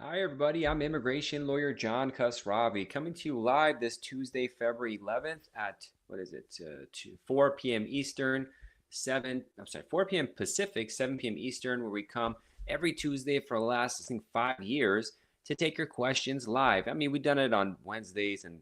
Hi, everybody. I'm immigration lawyer John Khosravi coming to you live this Tuesday, February 11th at what is it? 4 p.m. Eastern, 4 p.m. Pacific, 7 p.m. Eastern, where we come every Tuesday for the last, I think, 5 years to take your questions live. I mean, we've done it on Wednesdays and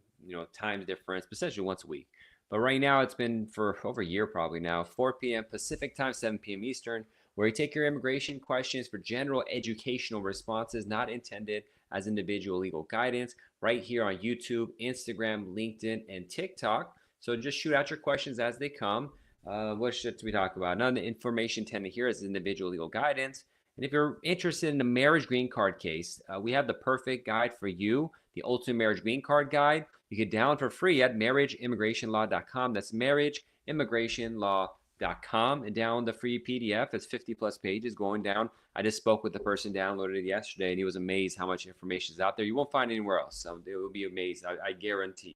time difference, but essentially once a week. But right now, it's been for over a year probably now, 4 p.m. Pacific time, 7 p.m. Eastern, where we take your immigration questions for general educational responses not intended as individual legal guidance right here on YouTube, Instagram, LinkedIn, and TikTok. So just shoot out your questions as they come. What should we talk about? None of the information intended here is individual legal guidance. And if you're interested in the marriage green card case, we have the perfect guide for you, the Ultimate Marriage Green Card Guide. You can download for free at marriageimmigrationlaw.com. That's marriageimmigrationlaw.com and download the free PDF. It's 50 plus pages going down. I just spoke with the person downloaded it yesterday, and he was amazed how much information is out there. You won't find anywhere else. So they will be amazed. I guarantee.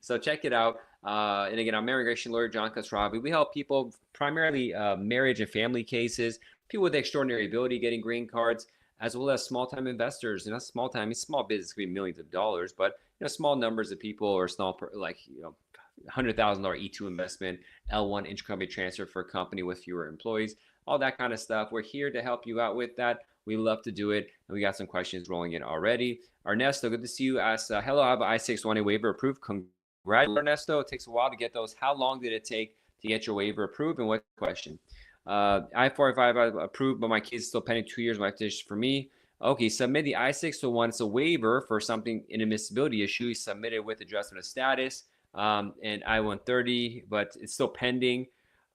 So check it out. And again, I'm immigration lawyer John Khosravi. We help people primarily marriage and family cases, people with extraordinary ability getting green cards, as well as small-time investors. Not small time, it's small business, could be millions of dollars, but small numbers of people or small, like $100,000 E2 investment, L1 intercompany transfer for a company with fewer employees, all that kind of stuff. We're here to help you out with that. We love to do it, and we got some questions rolling in already. Ernesto, good to see you. Asks, hello, I have an I-620 waiver approved. Congrats, Ernesto. It takes a while to get those. How long did it take to get your waiver approved, and what question? I-45 approved, but my case is still pending 2 years. My petition for me. Okay, submit the I-601. It's a waiver for something, an admissibility issue. Submitted with adjustment of status and I-130, but it's still pending.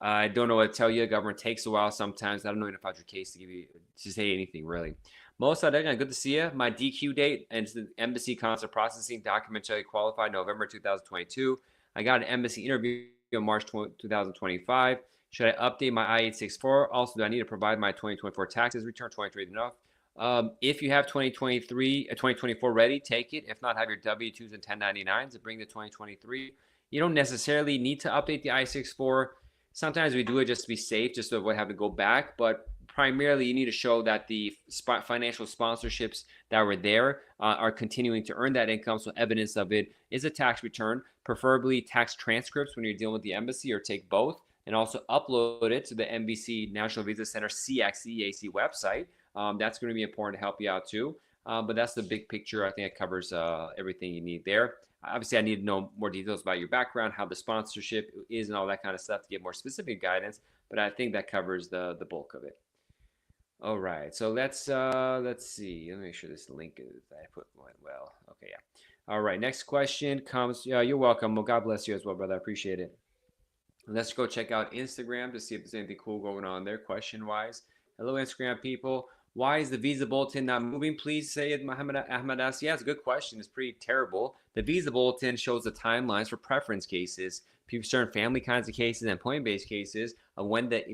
I don't know what to tell you. Government takes a while sometimes. I don't know enough about your case to give you to say anything really. Most good to see you. My DQ date and it's the embassy consular processing documentary qualified November 2022. I got an embassy interview in March 2025. Should I update my I-864? Also, do I need to provide my 2024 taxes return? 2023 enough. If you have 2024 ready, take it. If not, have your W-2s and 1099s to bring the 2023. You don't necessarily need to update the I-64. Sometimes we do it just to be safe, just to avoid having to go back. But primarily, you need to show that the financial sponsorships that were there are continuing to earn that income. So evidence of it is a tax return, preferably tax transcripts when you're dealing with the embassy, or take both. And also upload it to the NVC National Visa Center CXEAC website. That's going to be important to help you out too. But that's the big picture. I think it covers everything you need there. Obviously, I need to know more details about your background, how the sponsorship is, and all that kind of stuff to get more specific guidance. But I think that covers the bulk of it. All right, so let's see. Let me make sure this link is I put went well. Okay, yeah. All right, next question comes. Yeah, you're welcome. Well, God bless you as well, brother. I appreciate it. Let's go check out Instagram to see if there's anything cool going on there, question-wise. Hello, Instagram people. Why is the visa bulletin not moving? Please say it, Muhammad Ahmad asks. Yeah, it's a good question. It's pretty terrible. The visa bulletin shows the timelines for preference cases, certain family kinds of cases, and point-based cases of when the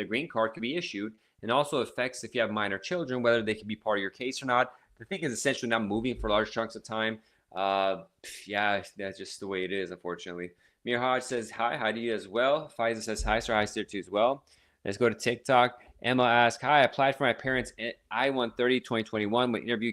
green card can be issued, and also affects if you have minor children, whether they can be part of your case or not. The thing is essentially not moving for large chunks of time. Yeah, that's just the way it is, unfortunately. Mirhaj says hi to you as well. Faiza says hi, so hi to you as well. Let's go to TikTok. Emma asks, hi, I applied for my parents' I-130 2021 when interview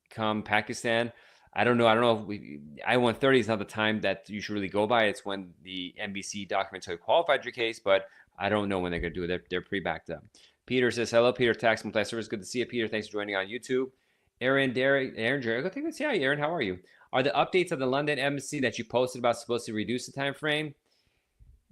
come Pakistan. I don't know. I-130 is not the time that you should really go by. It's when the NBC document qualified your case, but I don't know when they're going to do it. They're pretty backed up. Peter says, hello, Peter, Tax Multi-Service. Good to see you, Peter. Thanks for joining on YouTube. Aaron Jerry. Good to see you, Aaron. How are you? Are the updates of the London embassy that you posted about supposed to reduce the time frame?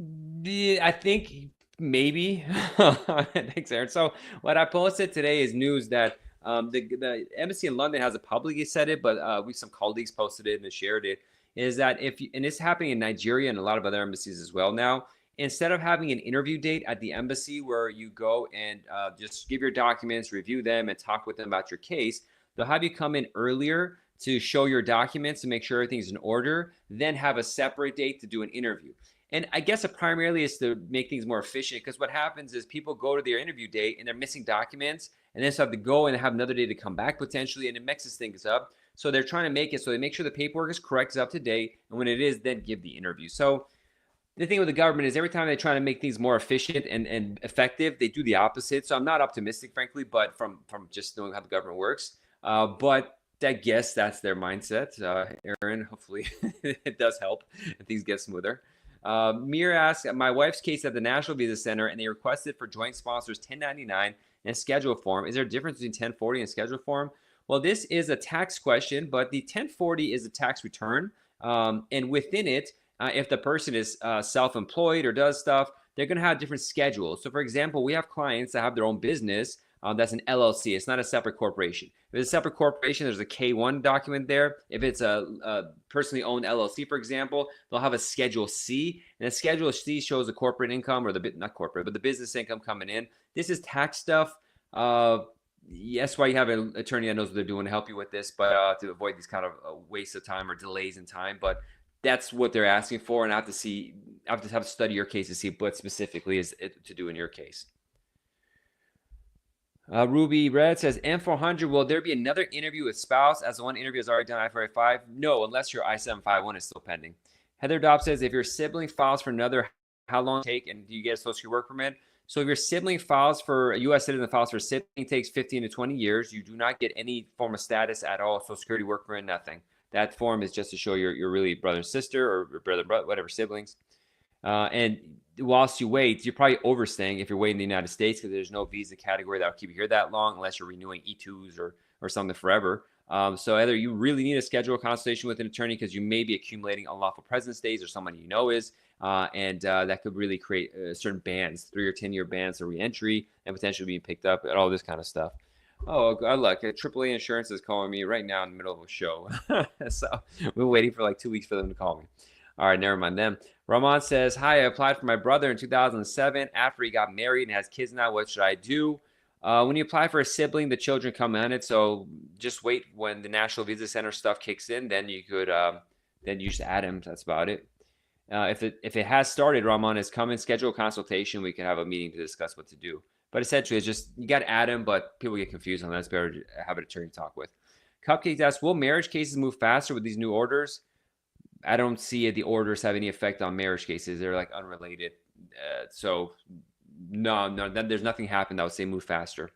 I think maybe. Thanks, Aaron. So what I posted today is news that the embassy in London hasn't publicly said it, but some colleagues posted it and shared it. Is that and it's happening in Nigeria and a lot of other embassies as well now. Instead of having an interview date at the embassy where you go and just give your documents, review them, and talk with them about your case, they'll have you come in earlier to show your documents to make sure everything's in order, then have a separate date to do an interview. And I guess it primarily is to make things more efficient, because what happens is people go to their interview date and they're missing documents, and then so have to go and have another day to come back potentially, and it mixes things up. So they're trying to make it so they make sure the paperwork is correct, is up to date, and when it is, then give the interview. So the thing with the government is every time they try to make things more efficient and effective, they do the opposite. So I'm not optimistic, frankly, but from just knowing how the government works. But I guess that's their mindset. Aaron, hopefully it does help and things get smoother. Mir asks, my wife's case at the National Visa Center, and they requested for joint sponsors 1099 and schedule form. Is there a difference between 1040 and schedule form? Well, this is a tax question, but the 1040 is a tax return. And within it, if the person is self-employed or does stuff, they're going to have different schedules. So, for example, we have clients that have their own business. That's an LLC. It's not a separate corporation. If it's a separate corporation, there's a K-1 document there. If it's a personally owned LLC, for example, they'll have a Schedule C. And a Schedule C shows the corporate income, or not corporate, but the business income coming in. This is tax stuff. Yes, why you have an attorney that knows what they're doing to help you with this, but to avoid these kind of waste of time or delays in time. But that's what they're asking for, and I have to study your case to see what specifically is to do in your case. Ruby Red says, M400, will there be another interview with spouse as the one interview is already done I-485? No, unless your I-751 is still pending. Heather Dobb says, if your sibling files for another, how long does it take, and do you get a social security work permit? So if your sibling files for a U.S. citizen files for a sibling, it takes 15 to 20 years. You do not get any form of status at all, social security work permit, nothing. That form is just to show you're really brother and sister, or brother, whatever, siblings. And whilst you wait, you're probably overstaying if you're waiting in the United States, because there's no visa category that will keep you here that long unless you're renewing E2s or something forever. So either you really need to schedule a consultation with an attorney because you may be accumulating unlawful presence days, or someone you know is, and that could really create certain bans, 3 or 10-year bans of reentry and potentially being picked up and all this kind of stuff. Oh, good luck. AAA Insurance is calling me right now in the middle of a show. So we're waiting for like 2 weeks for them to call me. All right, never mind them. Ramon says, hi, I applied for my brother in 2007 after he got married and has kids now. What should I do? When you apply for a sibling, the children come on it. So just wait when the National Visa Center stuff kicks in. Then you could, then you just add him. That's about it. If it has started, Ramon, is come and schedule a consultation. We can have a meeting to discuss what to do. But essentially, it's just you got to add him, but people get confused on that. It's better to have an attorney talk with. Cupcake asks, will marriage cases move faster with these new orders? I don't see the orders have any effect on marriage cases. They're like unrelated. So no, there's nothing happened that would say move faster.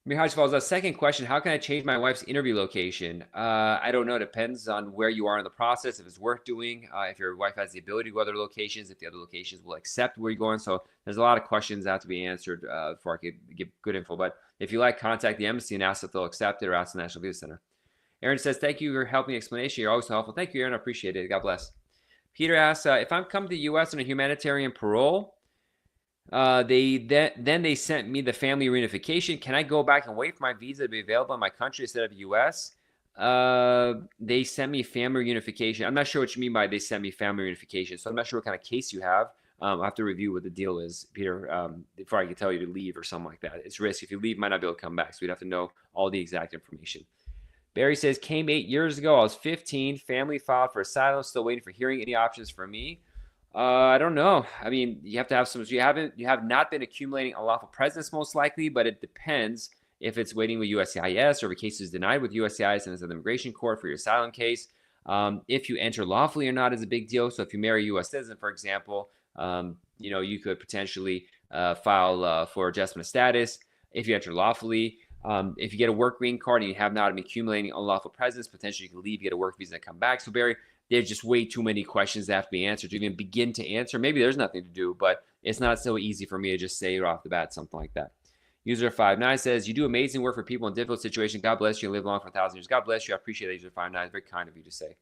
Mihaj follows up. Second question, how can I change my wife's interview location? I don't know. It depends on where you are in the process, if it's worth doing, if your wife has the ability to go other locations, if the other locations will accept where you're going. So there's a lot of questions that have to be answered before I could give good info. But if you like, contact the embassy and ask if they'll accept it, or ask the National Visa Center. Aaron says, thank you for helping explanation. You're always so helpful. Thank you, Aaron. I appreciate it. God bless. Peter asks, if I'm coming to the U.S. on a humanitarian parole, they sent me the family reunification. Can I go back and wait for my visa to be available in my country instead of the U.S.? They sent me family reunification. I'm not sure what you mean by they sent me family reunification. So I'm not sure what kind of case you have. I'll have to review what the deal is, Peter, before I can tell you to leave or something like that. It's risk. If you leave, you might not be able to come back. So we'd have to know all the exact information. Barry says, came 8 years ago. I was 15. Family filed for asylum. Still waiting for hearing. Any options for me? I don't know. I mean, you have to have some. You have not been accumulating unlawful presence, most likely, but it depends if it's waiting with USCIS, or if a case is denied with USCIS and it's an immigration court for your asylum case. If you enter lawfully or not is a big deal. So if you marry a U.S. citizen, for example, you could potentially file for adjustment of status if you enter lawfully. If you get a work green card and you have not been accumulating unlawful presence, potentially you can leave, get a work visa, and come back. So Barry, there's just way too many questions that have to be answered to even begin to answer. Maybe there's nothing to do, but it's not so easy for me to just say right off the bat something like that. User59 says, you do amazing work for people in difficult situations. God bless you and live long for 1,000 years. God bless you. I appreciate that, User59. It's very kind of you to say.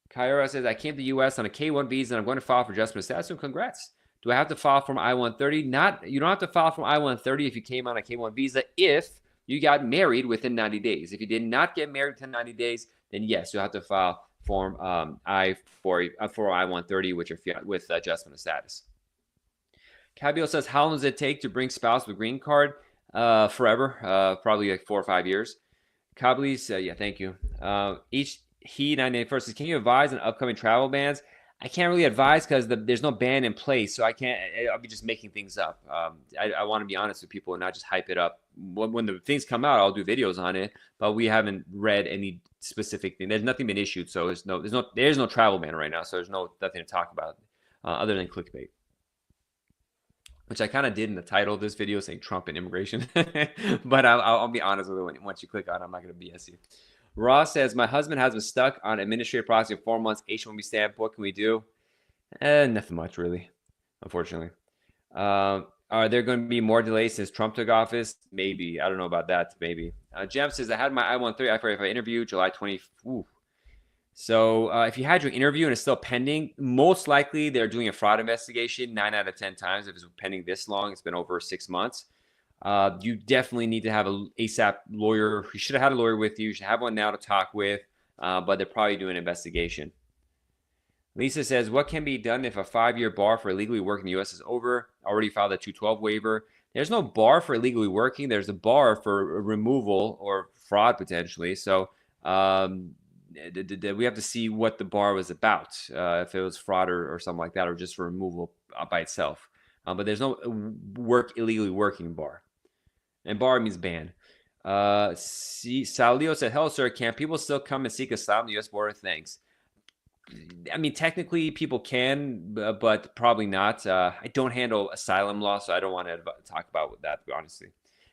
Kyra says, I came to the U.S. on a K-1 visa and I'm going to file for adjustment of status. So congrats. Do I have to file from I-130? You don't have to file from I-130 if you came on a K-1 visa if you got married within 90 days. If you did not get married within 90 days, then yes, you'll have to file Form I for I-130 with adjustment of status. Cabio says, how long does it take to bring spouse with green card? Forever, probably like 4 or 5 years. Cablis, yeah, thank you. He 981 says, can you advise on upcoming travel bans? I can't really advise because there's no ban in place, so I'll be just making things up. I want to be honest with people and not just hype it up. When the things come out, I'll do videos on it, but we haven't read any specific thing. There's nothing been issued, so there's no travel ban right now, so there's nothing to talk about other than clickbait. which I kind of did in the title of this video saying Trump and immigration. But I'll be honest with you. Once you click on it, I'm not going to BS you. Ross says, my husband has been stuck on administrative processing 4 months, H-1B stamp. What can we do? Nothing much, really, unfortunately. Are there going to be more delays since Trump took office? Maybe. I don't know about that. Maybe. Jem says, I had my I-130 I-485 interview July 20. Ooh. So if you had your interview and it's still pending, most likely they're doing a fraud investigation 9 out of 10 times. If it's pending this long, it's been over 6 months. You definitely need to have an ASAP lawyer. You should have had a lawyer with you. You should have one now to talk with, but they're probably doing an investigation. Lisa says, what can be done if a 5-year bar for illegally working in the U.S. is over? Already filed a 212 waiver. There's no bar for illegally working. There's a bar for removal or fraud potentially. So we have to see what the bar was about, if it was fraud or something like that, or just for removal by itself. But there's no illegally working bar. And bar means ban. Salio said, hello, sir. Can people still come and seek asylum at the U.S. border? Thanks. I mean, technically people can, but probably not. I don't handle asylum law, so I don't want to talk about that, honestly.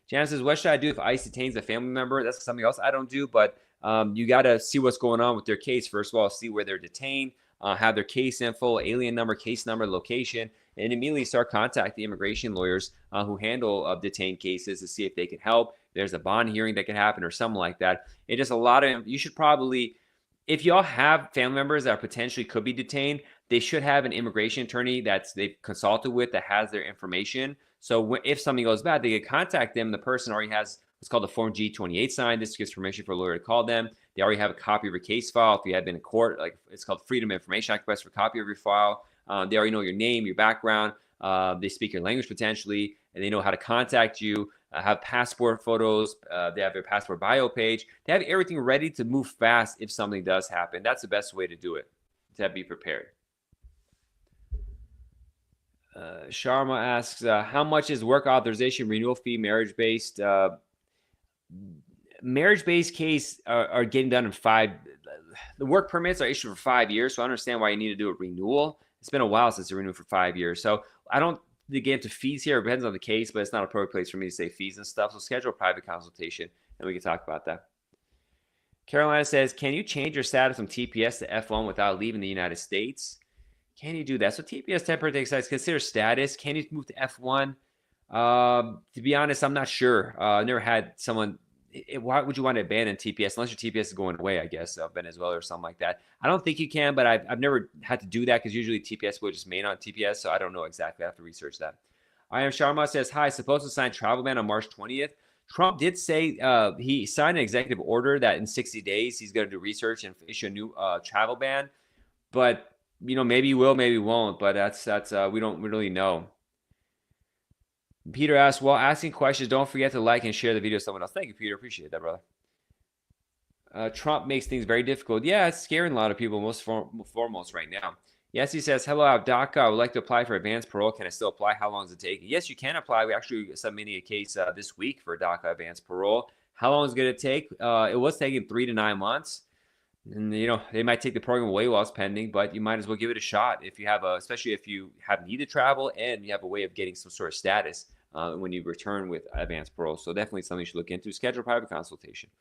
Jan says, what should I do if ICE detains a family member? That's something else I don't do, but you got to see what's going on with their case. First of all, see where they're detained, have their case info, alien number, case number, location, and immediately start contacting immigration lawyers who handle detained cases to see if they can help. There's a bond hearing that could happen or something like that. It just a lot of, you should probably, if y'all have family members that potentially could be detained, they should have an immigration attorney that they've consulted with that has their information. So if something goes bad, they can contact them. The person already has what's called a Form G-28 signed. This gives permission for a lawyer to call them. They already have a copy of your case file. If you have been in court, like it's called Freedom of Information Act request for a copy of your file. They already know your name, your background. They speak your language potentially, and they know how to contact you. Have passport photos. They have their passport bio page. They have everything ready to move fast if something does happen. That's the best way to do it, to be prepared. Sharma asks, how much is work authorization renewal fee marriage-based? Marriage-based case are getting done in 5. The work permits are issued for 5 years, so I understand why you need to do a renewal. It's been a while since they renewed for 5 years. So I don't get into fees here. It depends on the case, but it's not a appropriate place for me to say fees and stuff. So schedule a private consultation, and we can talk about that. Carolina says, can you change your status from TPS to F1 without leaving the United States? Can you do that? So TPS, temporary status, consider status. Can you move to F1? To be honest, I'm not sure. I never had someone. Why would you want to abandon TPS unless your TPS is going away? I guess Venezuela or something like that. I don't think you can, but I've never had to do that because usually TPS will just main on TPS, so I don't know exactly. I have to research that. I am Sharma says, hi, supposed to sign travel ban on March 20th. Trump did say he signed an executive order that in 60 days he's going to do research and issue a new travel ban. But maybe he will, maybe he won't. But that's we don't really know. Peter asks, while asking questions, don't forget to like and share the video with someone else. Thank you, Peter. Appreciate that, brother. Trump makes things very difficult. Yeah, it's scaring a lot of people, most foremost right now. Yes, he says, hello, DACA. I would like to apply for advanced parole. Can I still apply? How long does it take? Yes, you can apply. We actually submitted a case this week for DACA advanced parole. How long is it going to take? It was taking 3 to 9 months. And, they might take the program away while it's pending, but you might as well give it a shot if you have especially if you have need to travel and you have a way of getting some sort of status when you return with advanced parole. So definitely something you should look into. Schedule a private consultation.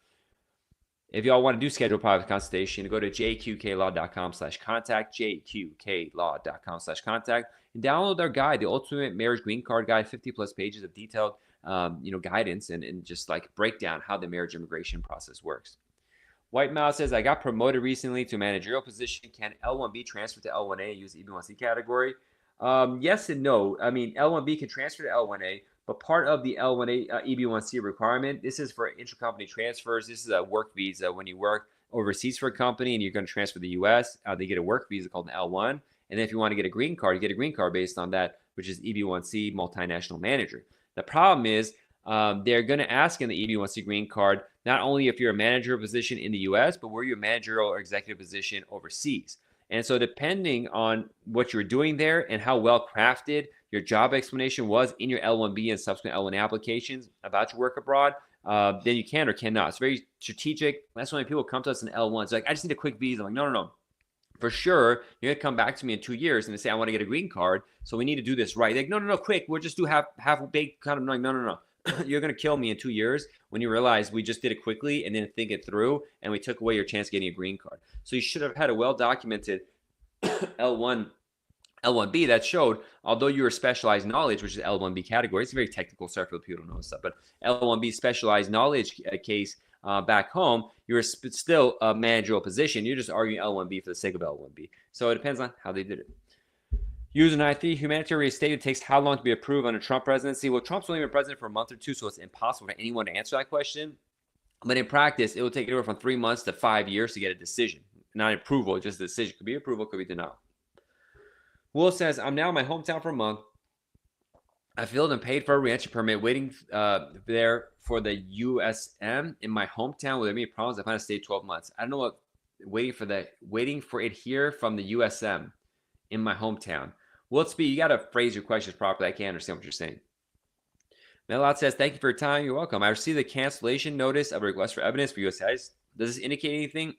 If y'all want to do schedule a private consultation, go to jqqlaw.com/contact, jqqlaw.com/contact, and download our guide, the Ultimate Marriage Green Card Guide, 50 plus pages of detailed, guidance and just like breakdown how the marriage immigration process works. White Mouse says, I got promoted recently to a managerial position. Can L1B transfer to L1A and use the EB1C category? Yes and no. I mean, L1B can transfer to L1A, but part of the L1A EB1C requirement, this is for intercompany transfers. This is a work visa. When you work overseas for a company and you're going to transfer to the U.S., they get a work visa called an L1. And then if you want to get a green card, you get a green card based on that, which is EB1C multinational manager. The problem is they're going to ask in the EB1C green card, not only if you're a managerial position in the U.S., but were you a managerial or executive position overseas. And so depending on what you're doing there and how well crafted your job explanation was in your L1B and subsequent L1A applications about your work abroad, then you can or cannot. It's very strategic. That's when people come to us in L1. It's like, I just need a quick visa. I'm like, no. for sure, you're gonna come back to me in 2 years and say, I want to get a green card, so we need to do this right. Like, no, quick, we'll just do half baked kind of like, no. You're gonna kill me in 2 years when you realize we just did it quickly and didn't think it through, and we took away your chance of getting a green card. So you should have had a well-documented L1 L1B that showed, although you were specialized knowledge, which is L1B category, it's a very technical stuff for people don't know stuff, but L1B specialized knowledge case back home, you're still a managerial position. You're just arguing L1B for the sake of L1B. So it depends on how they did it. User 93, humanitarian reinstatement takes how long to be approved under Trump presidency? Well, Trump's only been president for a month or two, so it's impossible for anyone to answer that question. But in practice, it will take anywhere from 3 months to 5 years to get a decision. Not approval, just a decision. Could be approval, could be denial. Will says, I'm now in my hometown for a month. I filled and paid for a reentry permit, waiting there for the USM in my hometown. Will there be any problems? I plan to stay 12 months. I don't know what waiting for it here from the USM in my hometown. Will it be? You got to phrase your questions properly. I can't understand what you're saying. Melot says, thank you for your time. You're welcome. I received a cancellation notice of a request for evidence for USCIS. Does this indicate anything?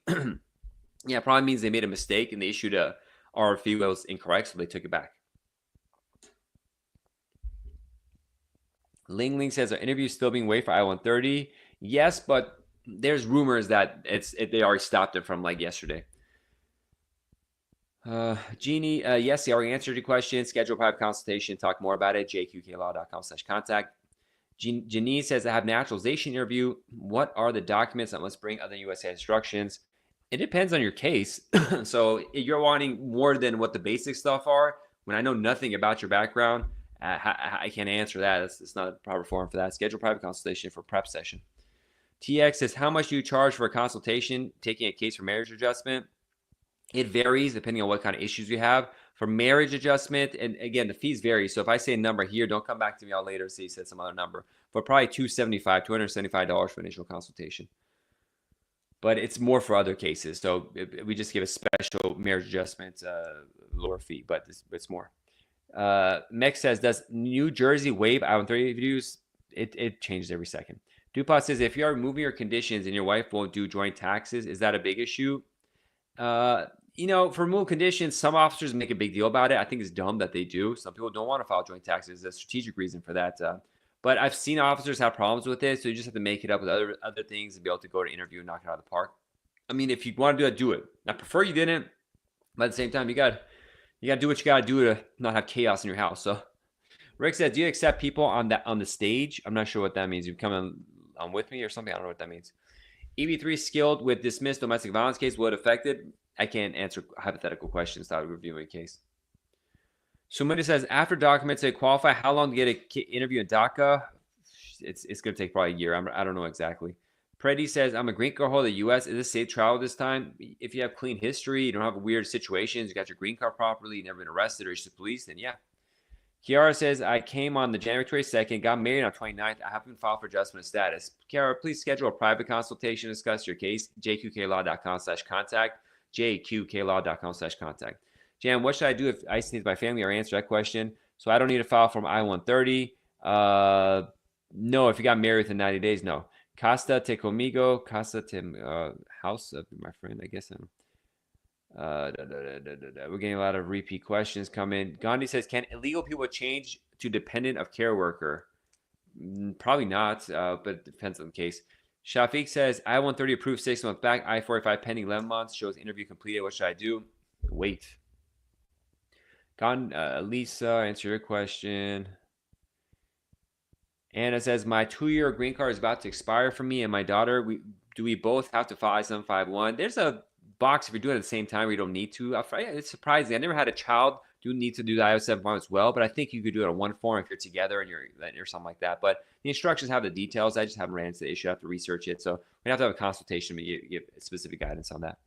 Yeah, it probably means they made a mistake and they issued a RFE that was incorrect, so they took it back. Ling Ling says, are interviews still being waived for I-130? Yes, but there's rumors that they already stopped it from like yesterday. Jeannie, yes, they already answered your question. Schedule a private consultation. Talk more about it. jqqlaw.com/contact. Janine says, I have naturalization interview. What are the documents I must bring other than USA instructions? It depends on your case. So if you're wanting more than what the basic stuff are, when I know nothing about your background, I can't answer that. It's not a proper forum for that. Schedule a private consultation for prep session. TX says, how much do you charge for a consultation taking a case for marriage adjustment? It varies depending on what kind of issues you have. For marriage adjustment, and again, the fees vary. So if I say a number here, don't come back to me all later and say you said some other number. But probably $275 for initial consultation. But it's more for other cases. So we just give a special marriage adjustment lower fee, but it's more. Mex says, does New Jersey waive I-130 reviews? It changes every second. Dupont says, if you are removing your conditions and your wife won't do joint taxes, is that a big issue? For removal conditions, some officers make a big deal about it. I think it's dumb that they do. Some people don't want to file joint taxes. There's a strategic reason for that. But I've seen officers have problems with it, so you just have to make it up with other things and be able to go to interview and knock it out of the park. I mean, if you want to do that, do it. I prefer you didn't, but at the same time, you got to do what you got to do to not have chaos in your house. So Rick said, do you accept people on the stage? I'm not sure what that means. You come on with me or something? I don't know what that means. EB3 skilled with dismissed domestic violence case. What affected? I can't answer hypothetical questions without reviewing a case. Sumita says, after documents to qualify, how long to get an interview in DACA? It's going to take probably a year. I don't know exactly. Preddy says, I'm a green card holder in the U.S. Is this safe travel this time? If you have clean history, you don't have weird situations, you got your green card properly, you've never been arrested or you're police, then yeah. Kiara says, I came on the January 22nd, got married on 29th. I haven't filed for adjustment of status. Kiara, please schedule a private consultation to discuss your case. jqqlaw.com/contact. jqqlaw.com/contact. Jan, what should I do if ICE needs my family? Or answer that question. So I don't need to file from I-130. No, if you got married within 90 days, no. Casa te conmigo. Casa te house of my friend, I guess. We're getting a lot of repeat questions come in. Gandhi says, can illegal people change to dependent of care worker? Probably not, but it depends on the case. Shafiq says, I-130 approved 6 months back. I-45 pending 11 months. Shows interview completed. What should I do? Wait. Lisa, answer your question. Anna says, my 2-year green card is about to expire for me and my daughter. Do we both have to file I-751? There's a box if you're doing it at the same time where you don't need to. It's surprising. I never had a child do need to do the I-751 as well, but I think you could do it on one form if you're together and you're something like that. But the instructions have the details. I just haven't ran into the issue. I have to research it. So we have to have a consultation to give specific guidance on that.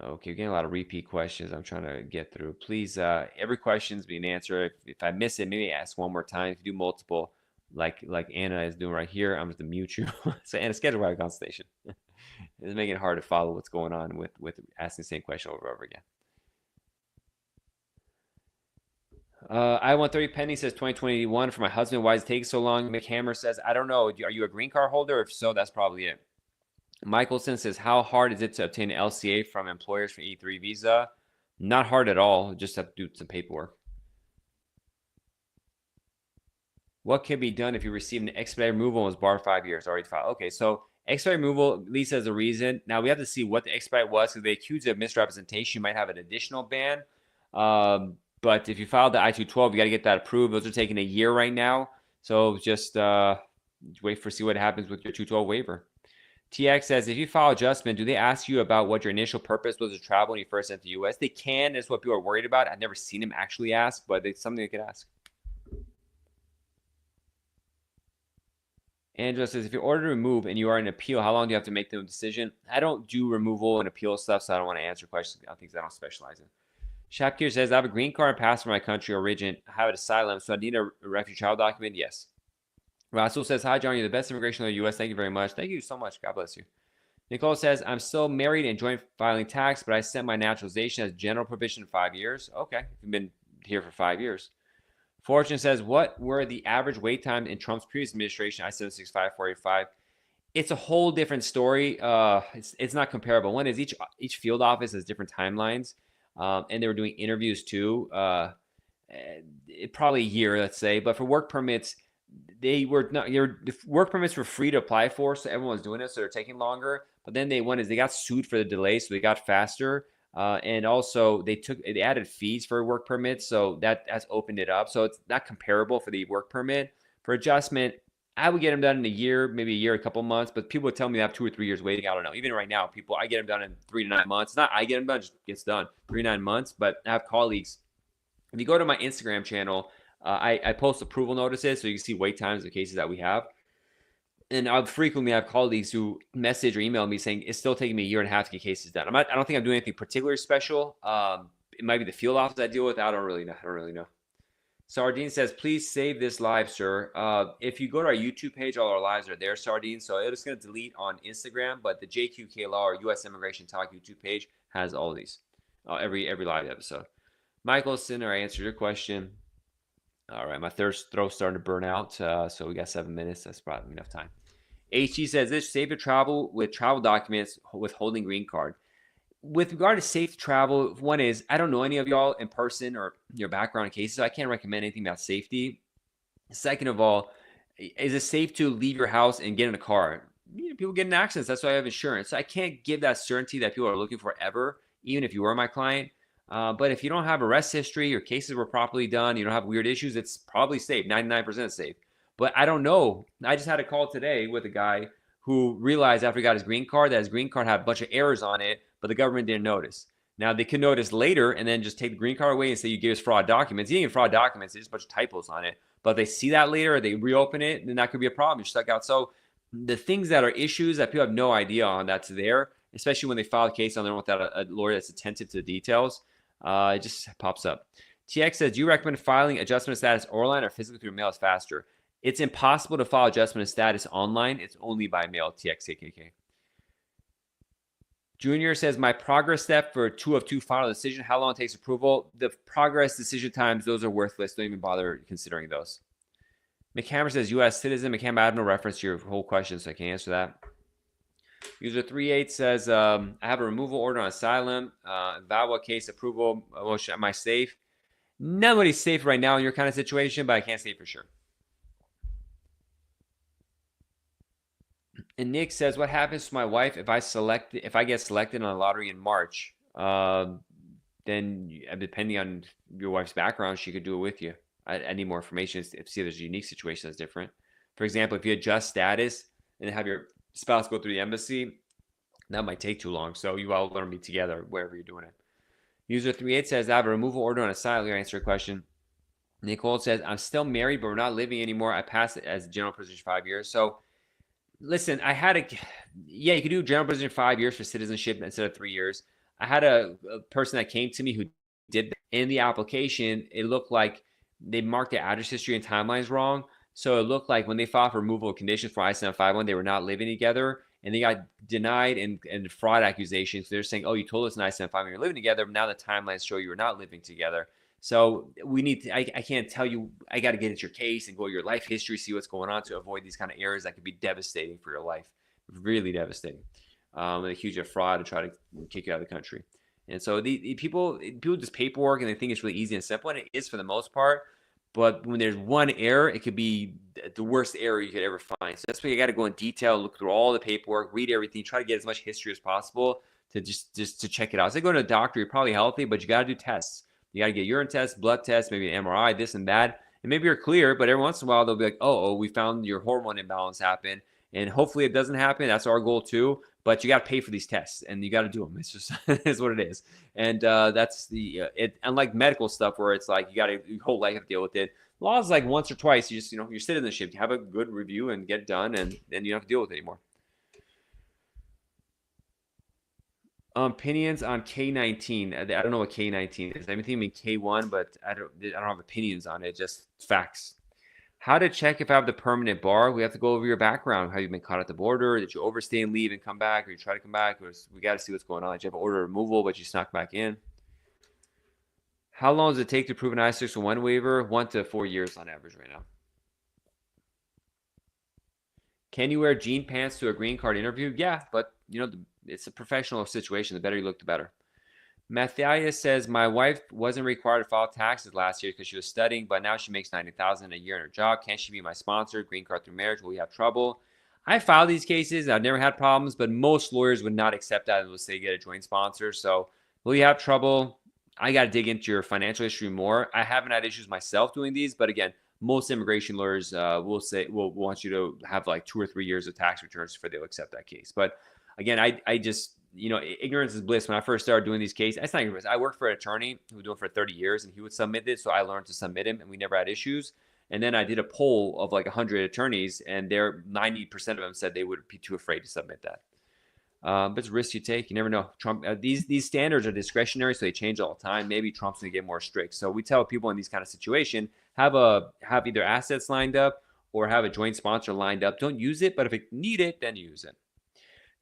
Okay, we're getting a lot of repeat questions I'm trying to get through. Please, every question's being answered. If I miss it, maybe ask one more time. If you do multiple, like Anna is doing right here, I'm just going to mute you. So Anna, schedule a consultation. It's making it hard to follow what's going on with asking the same question over and over again. I-130 pending says 2021 for my husband. Why is it taking so long? McHammer says, I don't know. Are you a green card holder? If so, that's probably it. Michelson says, how hard is it to obtain an LCA from employers for E3 visa? Not hard at all. Just have to do some paperwork. What can be done if you receive an expedited removal and was barred 5 years? Already filed. Okay, so expedited removal, at least as a reason. Now we have to see what the expedite was because they accuse of misrepresentation. You might have an additional ban. But if you filed the I-212, you got to get that approved. Those are taking a year right now. So just wait for see what happens with your 212 waiver. TX says, if you file adjustment, do they ask you about what your initial purpose was to travel when you first entered the U.S.? They can. That's what people are worried about. I've never seen them actually ask, but it's something they could ask. Angela says, if you're ordered to remove and you are in appeal, how long do you have to make the decision? I don't do removal and appeal stuff, so I don't want to answer questions on things I don't specialize in. Shapkir says, I have a green card and pass for my country of origin. I have an asylum, so I need a refugee travel document? Yes. Rasul says, hi, John. You're the best immigration in the U.S. Thank you very much. Thank you so much. God bless you. Nicole says, I'm still married and joint filing tax, but I sent my naturalization as general provision in 5 years. Okay. You've been here for 5 years. Fortune says, what were the average wait times in Trump's previous administration? I-765, 485. It's a whole different story. It's not comparable. One is each field office has different timelines, and they were doing interviews too. Probably a year, let's say. But for work permits, they were not. The work permits were free to apply for, so everyone was doing it. So they're taking longer. But then they got sued for the delay, so they got faster. And also they added fees for work permits, so that has opened it up. So it's not comparable for the work permit. For adjustment, I would get them done in a year, maybe a year, a couple months. But people would tell me they have 2 or 3 years waiting. I don't know. Even right now, I get them done in 3 to 9 months. It's not I get them done, it just gets done 3 to 9 months. But I have colleagues. If you go to my Instagram channel, I post approval notices so you can see wait times of cases that we have. And I'll frequently have colleagues who message or email me saying it's still taking me a year and a half to get cases done. I don't think I'm doing anything particularly special. It might be the field office I deal with. I don't really know. Sardine says, please save this live, sir. If you go to our YouTube page, all our lives are there, Sardine. So it's going to delete on Instagram, but the JQK Law or U.S. Immigration Talk YouTube page has all of these, every live episode. Michael Sinner, I answered your question. All right, my throat's starting to burn out, so we got 7 minutes. That's probably enough time. HG says this, safe to travel with travel documents with holding green card. With regard to safe travel, one is, I don't know any of y'all in person or your background cases, so I can't recommend anything about safety. Second of all, is it safe to leave your house and get in a car? People get in accidents. That's why I have insurance. So I can't give that certainty that people are looking for ever, even if you were my client. But if you don't have arrest history, your cases were properly done, you don't have weird issues, it's probably safe, 99% safe. But I don't know. I just had a call today with a guy who realized after he got his green card that his green card had a bunch of errors on it, but the government didn't notice. Now, they can notice later and then just take the green card away and say you gave us fraud documents. You didn't get fraud documents, there's just a bunch of typos on it. But if they see that later, they reopen it, then that could be a problem. You're stuck out. So the things that are issues that people have no idea on that's there, especially when they file a case on their own without a lawyer that's attentive to the details, it just pops up. TX says, do you recommend filing adjustment of status online or physically through mail is faster? It's impossible to file adjustment of status online. It's only by mail, TXKKK. Junior says, my progress step for 2 of 2 final decision, how long it takes approval? The progress decision times, those are worthless. Don't even bother considering those. McHammer says, U.S. citizen. McHammer, I have no reference to your whole question, so I can't answer that. User 38 says, I have a removal order on asylum. VAWA case approval. Am I safe? Nobody's safe right now in your kind of situation, but I can't say for sure. And Nick says, what happens to my wife if I get selected on a lottery in March? Then depending on your wife's background, she could do it with you. I need more information to see if there's a unique situation that's different. For example, if you adjust status and have your spouse go through the embassy, that might take too long. So you all learn to be together wherever you're doing it. User 38 says, I have a removal order on asylum. I'll answer your question. Nicole says, I'm still married, but we're not living anymore. I passed it as general position 5 years. So listen, you could do general position 5 years for citizenship instead of 3 years. I had a person that came to me who did that. In the application, it looked like they marked the address history and timelines wrong. So it looked like when they filed for removal of conditions for I-751, they were not living together, and they got denied and fraud accusations. They're saying, oh, you told us in I-751 you're living together, but now the timelines show you were not living together. So we need to, I can't tell you, I got to get into your case and go your life history, see what's going on to avoid these kind of errors that could be devastating for your life, really devastating. And accuse you of fraud and try to kick you out of the country. And so the people just paperwork and they think it's really easy and simple, and it is for the most part. But when there's one error, it could be the worst error you could ever find. So that's why you got to go in detail, look through all the paperwork, read everything, try to get as much history as possible to just to check it out. So going to a doctor, you're probably healthy, but you got to do tests. You got to get urine tests, blood tests, maybe an MRI, this and that. And maybe you're clear, but every once in a while they'll be like, oh, we found your hormone imbalance happen. And hopefully it doesn't happen. That's our goal too. But you got to pay for these tests, and you got to do them. It's just is what it is. And that's the unlike medical stuff where it's like you got to your whole life have to deal with it. Law is like once or twice. You just your citizenship. You have a good review and get it done, and then you don't have to deal with it anymore. Opinions on K19. I don't know what K19 is. I mean K1, but I don't have opinions on it. Just facts. How to check if I have the permanent bar? We have to go over your background. Have you been caught at the border? Did you overstay and leave and come back, or you try to come back? Or we got to see what's going on. Did you have an order of removal, but you snuck back in? How long does it take to prove an I-601 waiver? 1 to 4 years on average right now. Can you wear jean pants to a green card interview? Yeah, but it's a professional situation. The better you look, the better. Matthias says, my wife wasn't required to file taxes last year because she was studying, but now she makes $90,000 a year in her job. Can she be my sponsor? Green card through marriage. Will we have trouble? I filed these cases. I've never had problems, but most lawyers would not accept that unless they get a joint sponsor. So will you have trouble? I got to dig into your financial history more. I haven't had issues myself doing these, but again, most immigration lawyers will want you to have like 2 or 3 years of tax returns before they'll accept that case. But again, I just ignorance is bliss. When I first started doing these cases, it's not ignorance. I worked for an attorney who was doing it for 30 years, and he would submit it, so I learned to submit him, and we never had issues. And then I did a poll of like 100 attorneys, and 90% of them said they would be too afraid to submit that. But it's a risk you take. You never know. Trump, these standards are discretionary, so they change all the time. Maybe Trump's gonna get more strict. So we tell people in these kind of situations, have either assets lined up or have a joint sponsor lined up. Don't use it, but if you need it, then use it.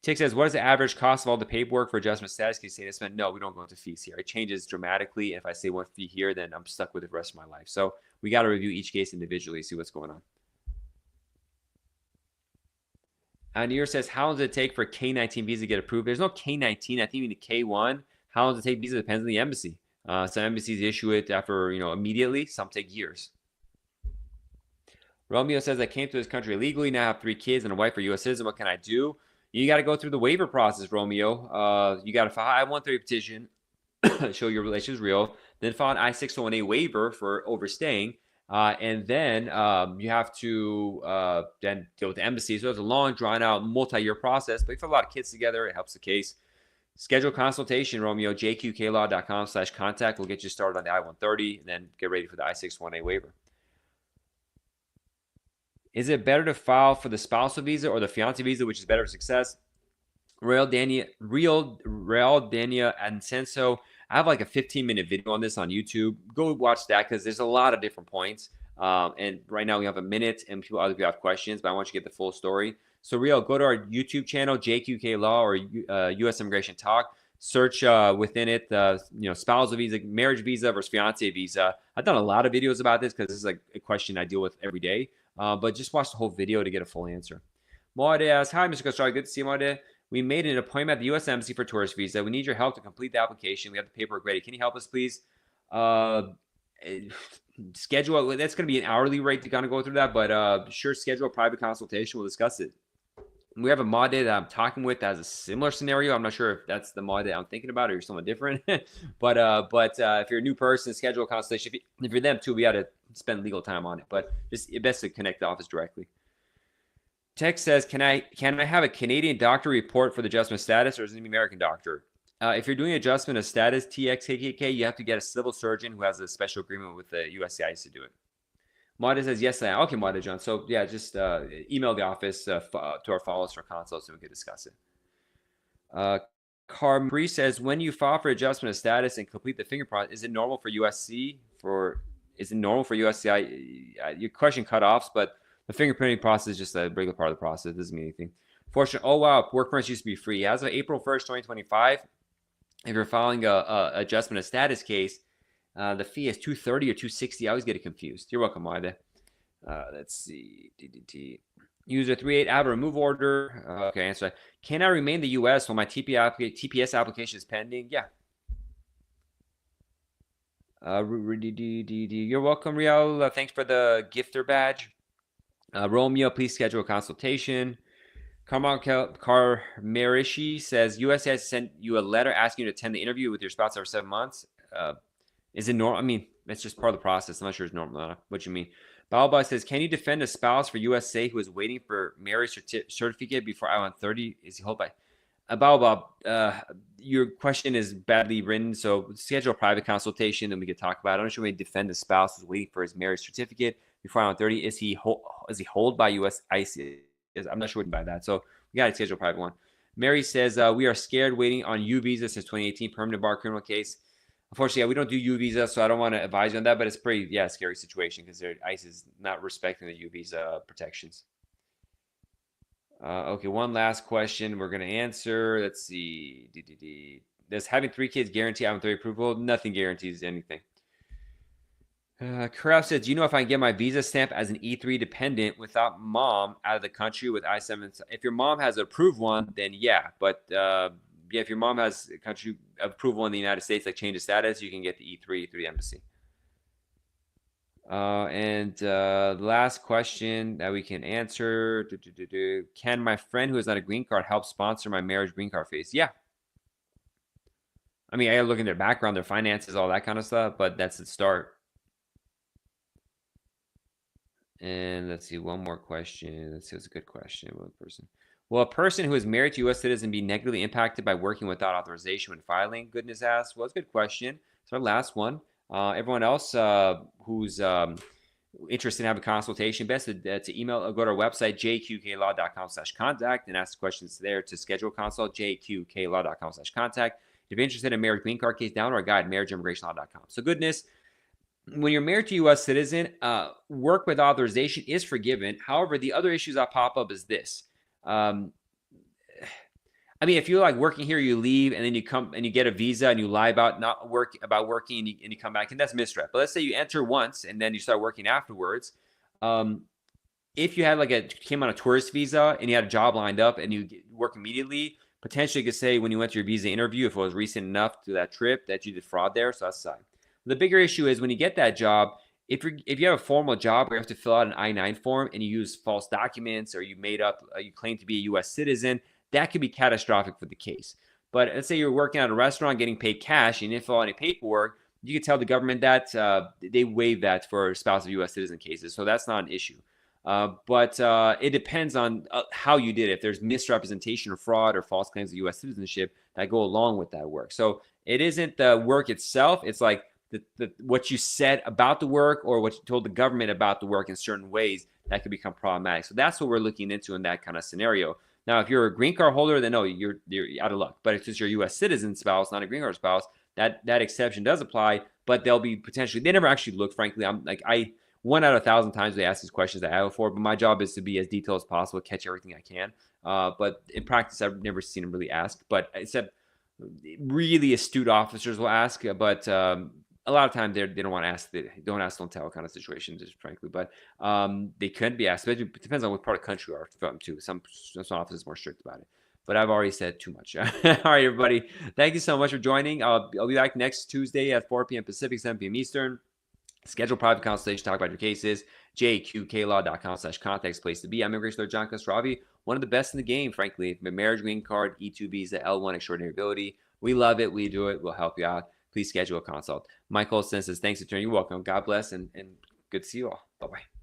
Tick says, what is the average cost of all the paperwork for adjustment status? Can you say this? No, we don't go into fees here. It changes dramatically. And if I say one fee here, then I'm stuck with it the rest of my life. So we got to review each case individually, see what's going on. Anir says, how long does it take for a K-19 visa to get approved? There's no K-19. I think you need a K-1. How long does it take visa? Depends on the embassy. Some embassies issue it after, immediately. Some take years. Romeo says, I came to this country illegally. Now I have 3 kids and a wife for U.S. citizen. What can I do? You got to go through the waiver process, Romeo. You got to file an I-130 petition, show your relationship is real, then file an I-601A waiver for overstaying, and then you have to then deal with the embassy. So it's a long, drawn-out, multi-year process, but if you have a lot of kids together, it helps the case. Schedule consultation, Romeo, jqklaw.com/contact. We'll get you started on the I-130, and then get ready for the I-601A waiver. Is it better to file for the spousal visa or the fiancé visa, which is better for success? Real Dania Ancenso. I have like a 15-minute video on this on YouTube. Go watch that because there's a lot of different points. And right now we have a minute, and other people have questions, but I want you to get the full story. So Real, go to our YouTube channel, JQK Law or U.S. Immigration Talk. Search within it, spousal visa, marriage visa versus fiancé visa. I've done a lot of videos about this because this is like a question I deal with every day. But just watch the whole video to get a full answer. Moade asks, hi, Mr. Kostrad. Good to see you, Moade. We made an appointment at the U.S. Embassy for tourist visa. We need your help to complete the application. We have the paperwork ready. Can you help us, please? Schedule. That's going to be an hourly rate to kind of go through that. But sure, schedule a private consultation. We'll discuss it. We have a Moade that I'm talking with that has a similar scenario. I'm not sure if that's the Moade that I'm thinking about or you're someone different. but if you're a new person, schedule a consultation. If you're them too, we got to spend legal time on it. But just it's best to connect the office directly. Text says, can I have a Canadian doctor report for the adjustment status, or is it an American doctor? If you're doing adjustment of status, TXKK, you have to get a civil surgeon who has a special agreement with the USCIS to do it. Mada says, yes, I am. Okay, Mada John. So, yeah, just email the office to our followers for consults and we can discuss it. Carmri says, when you file for adjustment of status and complete the fingerprint, is it normal for USCI? Your question cut off, but the fingerprinting process is just a regular part of the process. It doesn't mean anything. Fortunately, oh, wow, work permits used to be free. As of April 1st, 2025, if you're filing a adjustment of status case, The fee is $230 or $260. I always get it confused. You're welcome, Wide. Let's see. DDT. User 38 out of remove order. Okay, answer. Can I remain in the U.S. while my TPS application is pending? Yeah. You're welcome, Riel. Thanks for the gifter badge. Romeo, please schedule a consultation. Carmerishi says USAID sent you a letter asking you to attend the interview with your spouse over 7 months. Is it normal? I mean, it's just part of the process. I'm not sure it's normal. What you mean? Balba says, can you defend a spouse for USA who is waiting for marriage certificate before I-130? Is he held by? Balba, your question is badly written, so schedule a private consultation and we can talk about it. I'm not sure when defend the spouse who's waiting for his marriage certificate before I-130. Is he hold by U.S. ICE? I'm not sure what by that. So we got to schedule a private one. Mary says, we are scared waiting on U visa since 2018, permanent bar criminal case. Unfortunately, we don't do U visa, so I don't want to advise you on that, but it's pretty, scary situation because ICE is not respecting the U visa protections. Okay, one last question we're going to answer. Let's see. Does having 3 kids guarantee I-130 approval? Nothing guarantees anything. Kraft says, do you know if I can get my visa stamp as an E3 dependent without mom out of the country with I-7? If your mom has an approved one, then yeah. But if your mom has a country approval in the United States, like change of status, you can get the E3 through the embassy. And last question that we can answer. Can my friend who is not a green card help sponsor my marriage green card phase? Yeah. I mean, I gotta look in their background, their finances, all that kind of stuff, but that's the start. And let's see, one more question. Let's see, it's a good question. One person. Will a person who is married to a U.S. citizen be negatively impacted by working without authorization when filing? Goodness asked. Well, it's a good question. So our last one. Everyone else who's interested in having a consultation, best to email or go to our website, jqqlaw.com/contact, and ask questions there to schedule a consult, jqqlaw.com/contact. If you're interested in a marriage green card case, download our guide, marriageimmigrationlaw.com. So goodness, when you're married to a U.S. citizen, work with authorization is forgiven. However, the other issues that pop up is this. I mean, if you're like working here, you leave and then you come and you get a visa and you lie about not working and you come back, and that's misrep. But let's say you enter once and then you start working afterwards. If you had came on a tourist visa and you had a job lined up and you work immediately, potentially you could say when you went to your visa interview, if it was recent enough to that trip, that you did fraud there. So that's fine. The bigger issue is when you get that job, if you have a formal job where you have to fill out an I-9 form and you use false documents or you claim to be a U.S. citizen, that could be catastrophic for the case. But let's say you're working at a restaurant getting paid cash and you didn't fill out any paperwork, you can tell the government that they waive that for spouse of U.S. citizen cases. So that's not an issue. But it depends on how you did it. If there's misrepresentation or fraud or false claims of U.S. citizenship that go along with that work. So it isn't the work itself. It's like what you said about the work or what you told the government about the work in certain ways that could become problematic. So that's what we're looking into in that kind of scenario. Now, if you're a green card holder, then no, you're out of luck. But if it's your U.S. citizen spouse, not a green card spouse, that exception does apply. But they'll be potentially, they never actually look, frankly. One out of 1,000 times they ask these questions that I have for, but my job is to be as detailed as possible, catch everything I can. But in practice, I've never seen them really ask. But except really astute officers will ask. But a lot of times they don't want to ask. They don't ask, don't tell kind of situations, just frankly. But they could be asked. But it depends on what part of the country you are from, too. Some offices are more strict about it. But I've already said too much. All right, everybody. Thank you so much for joining. I'll be back next Tuesday at 4 p.m. Pacific, 7 p.m. Eastern. Schedule private consultation, talk about your cases. jqqlaw.com/contact place to be. I'm immigration lawyer John Castrovi, one of the best in the game, frankly. Marriage green card, E2 visa, L1 extraordinary ability. We love it. We do it. We'll help you out. Please schedule a consult. Michael says, thanks, attorney. You're welcome. God bless and good to see you all. Bye-bye.